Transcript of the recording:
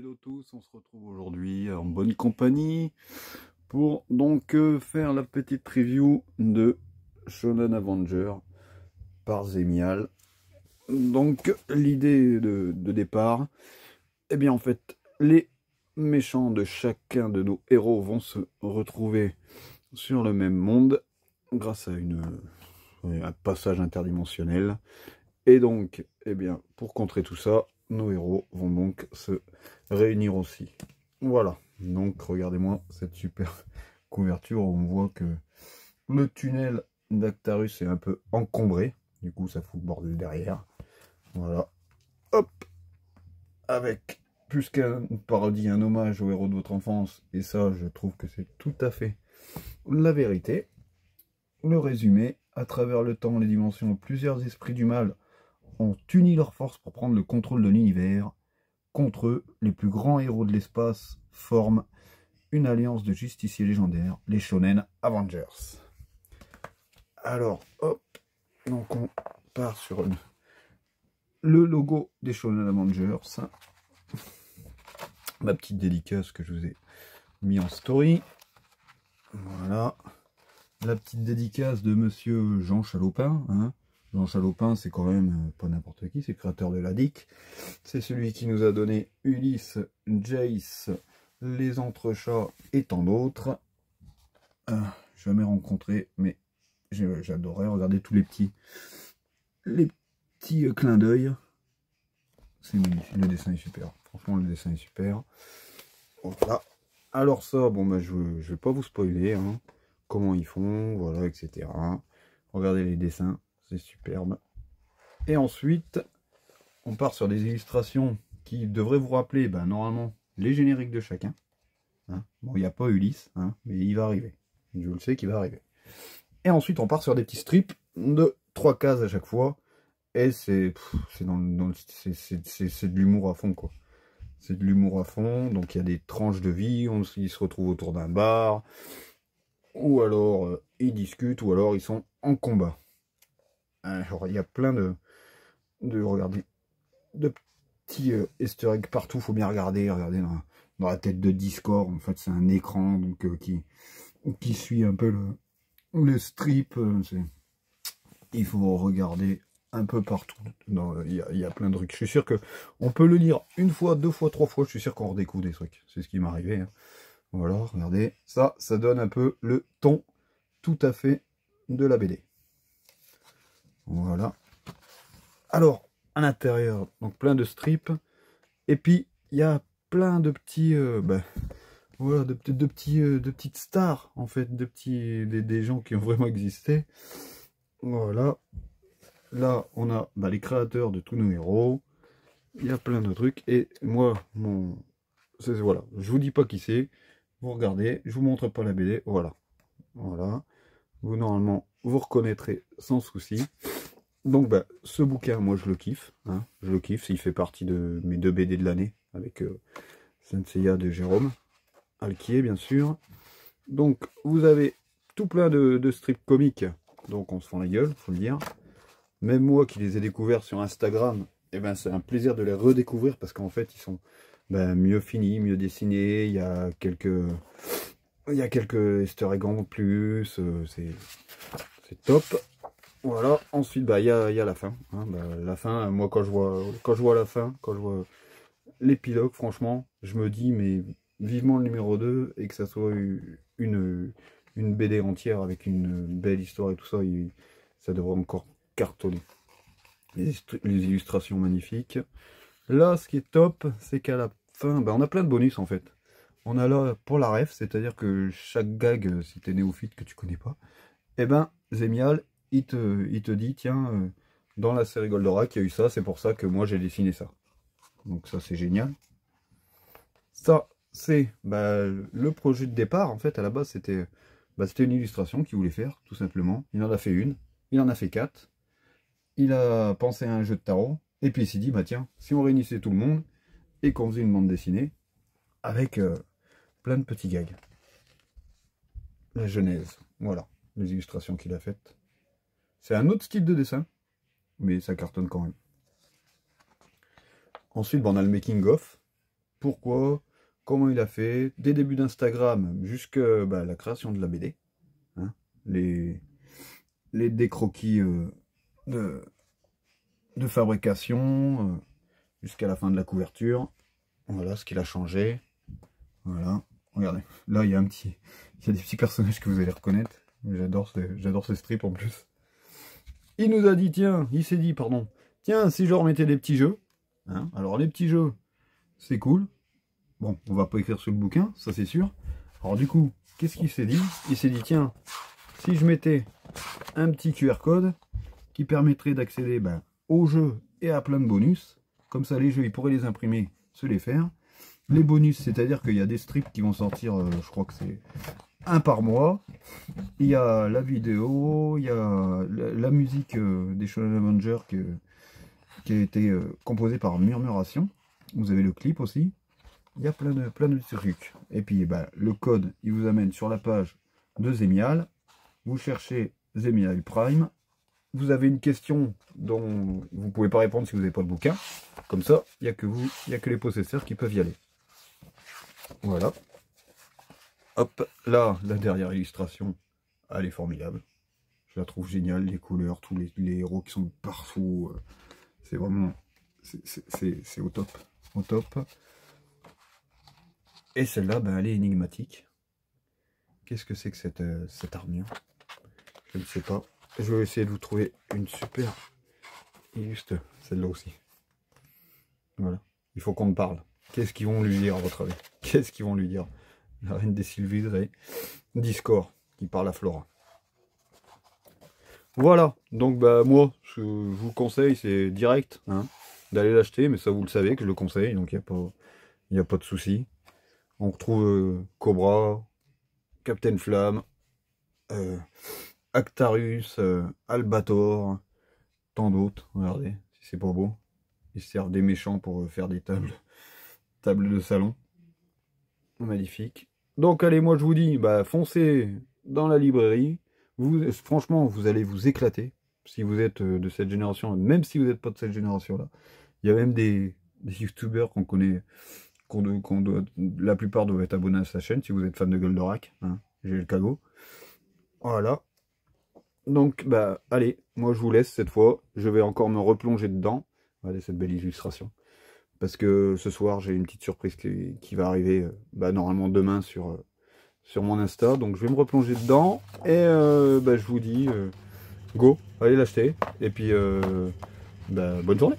Hello tous, on se retrouve aujourd'hui en bonne compagnie pour donc faire la petite review de Shonen Avenger par Zemial. Donc l'idée de départ, eh bien en fait les méchants de chacun de nos héros vont se retrouver sur le même monde grâce à un passage interdimensionnel. Et donc, eh bien, pour contrer tout ça, nos héros vont donc se réunir aussi. Voilà, donc regardez-moi cette super couverture où on voit que le tunnel d'Actarus est un peu encombré. Du coup, ça fout le bordel derrière. Voilà, hop, avec plus qu'une parodie, un hommage aux héros de votre enfance. Et ça, je trouve que c'est tout à fait la vérité. Le résumé, à travers le temps, les dimensions, plusieurs esprits du mal ont uni leurs forces pour prendre le contrôle de l'univers. Contre eux, les plus grands héros de l'espace forment une alliance de justiciers légendaires, les Shonen Avengers. Alors, hop, donc on part sur le logo des Shonen Avengers. Ma petite dédicace que je vous ai mis en story. Voilà. La petite dédicace de monsieur Jean Chalopin, hein. Jean Chalopin, c'est quand même pas n'importe qui, c'est le créateur de la DIC. C'est celui qui nous a donné Ulysse, Jace, Les Entrechats et tant d'autres. Jamais rencontré, mais j'adorais regarder tous les petits clins d'œil. C'est magnifique, le dessin est super. Franchement, le dessin est super. Voilà. Alors ça, bon, bah, je vais pas vous spoiler, hein, comment ils font, voilà, etc. Regardez les dessins. C'est superbe. Et ensuite, on part sur des illustrations qui devraient vous rappeler, ben, normalement, les génériques de chacun. Hein. Bon, il n'y a pas Ulysse, hein, mais il va arriver. Je le sais qu'il va arriver. Et ensuite, on part sur des petits strips de 3 cases à chaque fois. Et c'est de l'humour à fond, quoi. C'est de l'humour à fond. Donc, il y a des tranches de vie. Ils se retrouvent autour d'un bar. Ou alors, ils discutent. Ou alors, ils sont en combat. Alors, il y a plein regardez, de petits easter eggs partout. Faut bien regarder dans la tête de Discord. En fait, c'est un écran donc qui suit un peu le strip. Il faut regarder un peu partout. Il y a plein de trucs. Je suis sûr que on peut le lire une fois, 2 fois, 3 fois. Je suis sûr qu'on redécouvre des trucs. C'est ce qui m'est arrivé. Hein. Voilà, regardez. Ça donne un peu le ton tout à fait de la BD. Voilà. Alors, à l'intérieur, donc plein de strips. Et puis, il y a plein de petits... voilà, de petites stars, en fait. Des gens qui ont vraiment existé. Voilà. Là, on a les créateurs de tous nos héros. Il y a plein de trucs. Et moi, voilà. Je vous dis pas qui c'est. Vous regardez. Je vous montre pas la BD. Voilà. Voilà. Vous, normalement, vous reconnaîtrez sans souci. Donc, ce bouquin, moi, je le kiffe. Hein, je le kiffe. Il fait partie de mes 2 BD de l'année. Avec Senseiya de Jérôme Alquier, bien sûr. Donc, vous avez tout plein de strips comiques. Donc, on se fend la gueule, faut le dire. Même moi, qui les ai découverts sur Instagram, eh ben, c'est un plaisir de les redécouvrir. Parce qu'en fait, ils sont mieux finis, mieux dessinés. Il y a quelques easter eggs en plus. C'est top. Voilà, ensuite il y a la fin. Hein, la fin, moi quand je vois la fin, quand je vois l'épilogue, franchement, je me dis mais vivement le numéro 2 et que ça soit une BD entière avec une belle histoire et tout ça, ça devrait encore cartonner. Les illustrations magnifiques. Là, ce qui est top, c'est qu'à la fin, on a plein de bonus en fait. On a là pour la ref, c'est-à-dire que chaque gag, si t'es néophyte que tu connais pas, eh ben, Zemial, il te dit, tiens, dans la série Goldorak, il y a eu ça, c'est pour ça que moi j'ai dessiné ça. Donc ça, c'est génial. Ça, c'est le projet de départ, en fait, à la base, c'était une illustration qu'il voulait faire, tout simplement. Il en a fait une, il en a fait 4. Il a pensé à un jeu de tarot, et puis il s'est dit, bah tiens, si on réunissait tout le monde, et qu'on faisait une bande dessinée, avec plein de petits gags. La genèse, voilà, les illustrations qu'il a faites. C'est un autre style de dessin, mais ça cartonne quand même. Ensuite, on a le making of. pourquoi, comment il a fait, des débuts d'Instagram jusqu'à la création de la BD. Hein, les décroquis de fabrication jusqu'à la fin de la couverture. Voilà ce qu'il a changé. Voilà, regardez, là il y a des petits personnages que vous allez reconnaître. J'adore ce strip en plus. Il nous a dit, tiens, il s'est dit, pardon, tiens, si je remettais des petits jeux. Hein, alors les petits jeux, c'est cool. Bon, on va pas écrire sur le bouquin, ça c'est sûr. Alors du coup, qu'est-ce qu'il s'est dit? Il s'est dit, tiens, si je mettais un petit QR code qui permettrait d'accéder aux jeux et à plein de bonus, comme ça les jeux, ils pourraient les imprimer, se les faire. Les bonus, c'est-à-dire qu'il y a des strips qui vont sortir, je crois que c'est un par mois. Il y a la vidéo, il y a la musique des Shonen Avengers qui a été composée par Murmuration. Vous avez le clip aussi. Il y a plein de trucs. Et puis le code, il vous amène sur la page de Zemial. Vous cherchez Zemial Prime. Vous avez une question dont vous ne pouvez pas répondre si vous n'avez pas de bouquin. Comme ça, il n'y a que vous, il n'y a que les possesseurs qui peuvent y aller. Voilà. Hop, là, la dernière illustration, elle est formidable. Je la trouve géniale, les couleurs, tous les héros qui sont partout. C'est vraiment... C'est au top. Au top. Et celle-là, elle est énigmatique. Qu'est-ce que c'est que cette armure? Je ne sais pas. Je vais essayer de vous trouver une super illustre. Celle-là aussi. Voilà. Il faut qu'on me parle. Qu'est-ce qu'ils vont lui dire à votre avis? Qu'est-ce qu'ils vont lui dire? La reine des Sylvidres, Discord, qui parle à Flora. Voilà, donc moi, je vous le conseille, c'est direct, hein, d'aller l'acheter, mais ça vous le savez que je le conseille, donc il n'y a pas de souci. On retrouve Cobra, Captain Flamme, Actarus, Albator, tant d'autres, regardez, si c'est pas beau. Ils servent des méchants pour faire des tables de salon. Magnifique. Donc allez, moi je vous dis, foncez dans la librairie. Franchement, vous allez vous éclater. Si vous êtes de cette génération, même si vous n'êtes pas de cette génération-là. Il y a même des youtubeurs qu'on connaît, la plupart doivent être abonnés à sa chaîne, si vous êtes fan de Goldorak. Hein, j'ai le cagot. Voilà. Donc, allez, moi je vous laisse cette fois. Je vais encore me replonger dedans. Regardez cette belle illustration. Parce que ce soir, j'ai une petite surprise qui va arriver normalement demain sur mon Insta. Donc je vais me replonger dedans. Et je vous dis, go, allez l'acheter. Et puis, bonne journée.